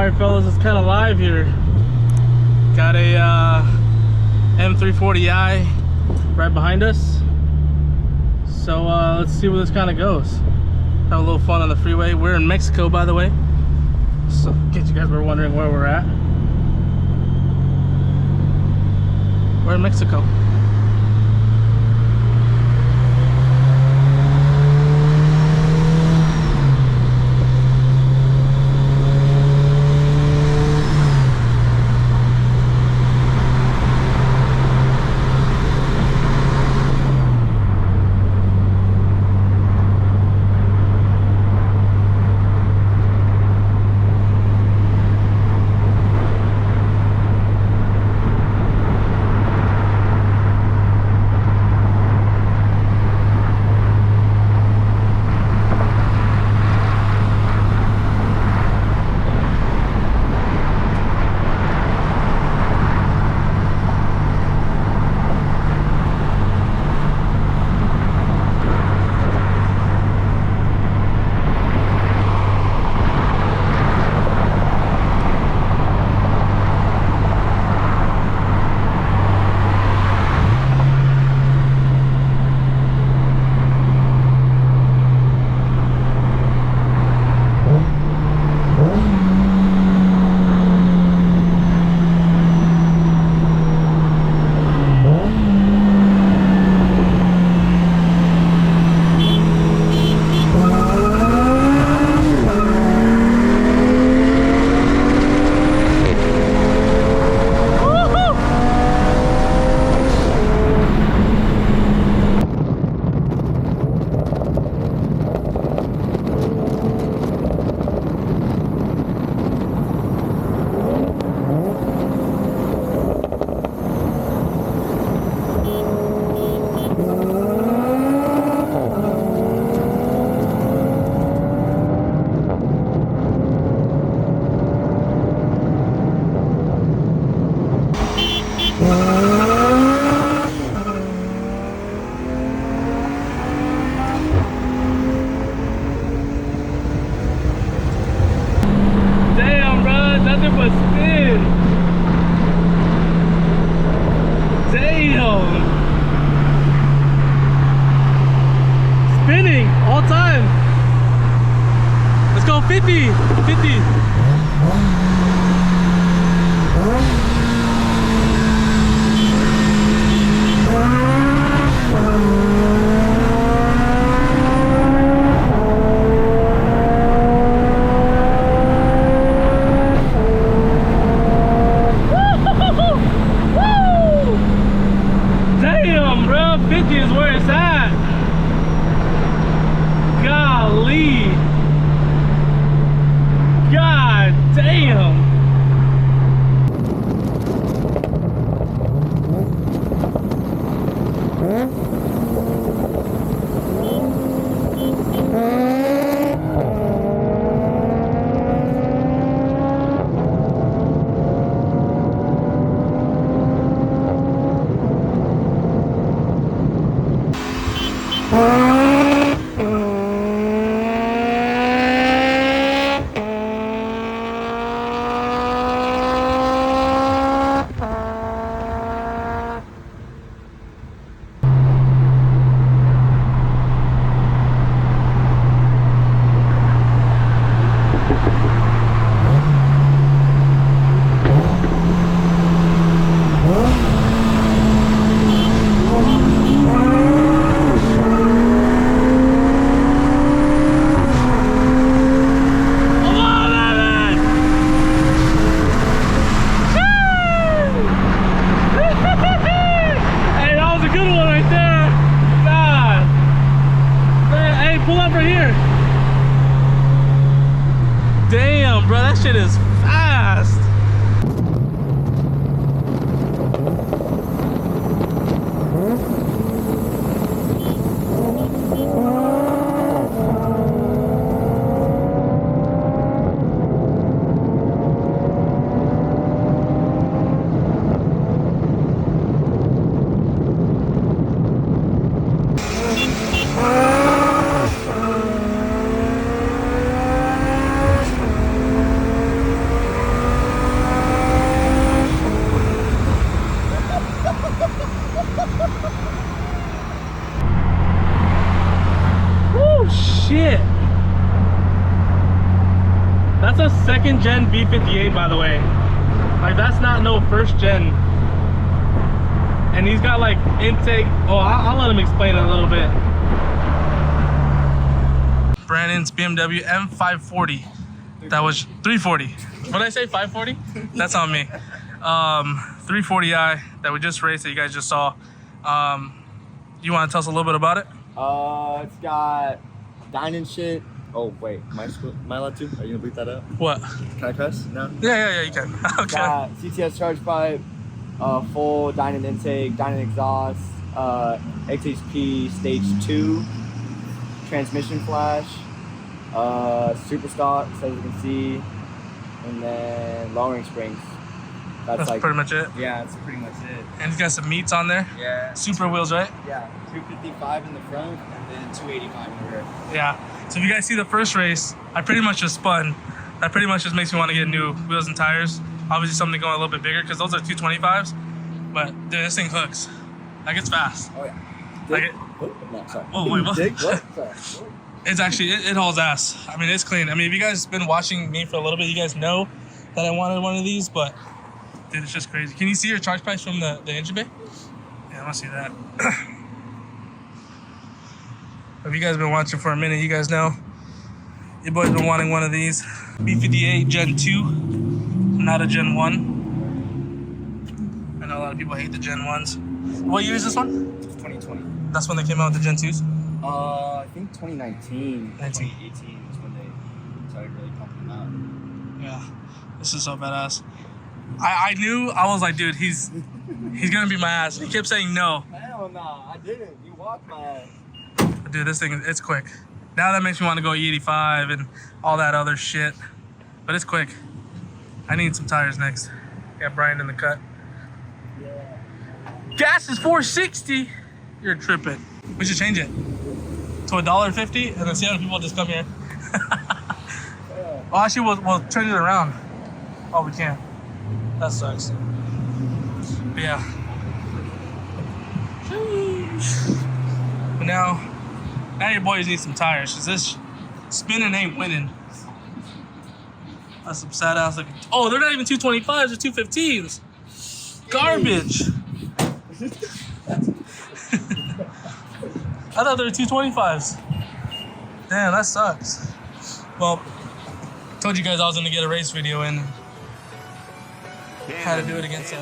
Alright fellas, it's kind of live here. Got a M340i right behind us. So let's see where this kind of goes. Have a little fun on the freeway. We're in Mexico, by the way. So in case you guys were wondering where we're at. We're in Mexico. Spinning all time. Let's go 50. Damn, bro, 50 is where it's at. Golly. God damn. Damn, bro, that shit is fast. shit. That's a 2nd gen V58, by the way. Like, that's not no 1st gen. And he's got like intake. Oh, I'll let him explain it a little bit. Brandon's BMW M540. That was 340. What did I say? 540? That's on me. 340i that we just raced that you guys just saw. You want to tell us a little bit about it? It's got dining shit. Oh wait, am I allowed to? Are you gonna bleep that out? What? Can I cuss? No. Yeah, you can. Okay. Got CTS charge pipe, full dining intake, dining exhaust, XHP stage 2, transmission flash, super stock, as you can see, and then lowering springs. That's like pretty much it. Yeah, that's pretty much it. And it's got some meats on there. Yeah. Super wheels, right? Yeah, 255 in the front and then 285 in the rear. Yeah. So if you guys see the first race, I pretty much just spun. That pretty much just makes me want to get new wheels and tires. Obviously something going a little bit bigger because those are 225s. But dude, this thing hooks. Like, it's fast. Oh yeah. Like it. No, sorry. Oh wait, what? Dig? What? Sorry. It's actually it hauls ass. I mean, it's clean. I mean, if you guys been watching me for a little bit, you guys know that I wanted one of these, but dude, it's just crazy. Can you see your charge pipes from the engine bay? Yeah, I want to see that. If you guys been watching for a minute, you guys know your boy's been wanting one of these. B58 Gen 2, not a Gen 1. I know a lot of people hate the Gen 1s. What year is this one? 2020. That's when they came out with the Gen 2s? I think 2019, 2018 was when they started really pumping them out. Yeah, this is so badass. I knew, I was like, dude, he's gonna be my ass. He kept saying no. Hell no, I didn't. You walked my ass. Dude, this thing, it's quick. Now that makes me want to go E85 and all that other shit. But it's quick. I need some tires next. Got Brian in the cut. Yeah. Gas is $4.60. You're tripping. We should change it to $1.50 and then see how many people just come here. Well, actually, we'll turn it around. Oh, we can't. That sucks. But yeah. But now your boys need some tires, because this spinning ain't winning. That's some sad ass looking. Oh, they're not even 225s, they're 215s. Garbage. I thought they were 225s. Damn, that sucks. Well, told you guys I was gonna get a race video in. Had to do it again, so.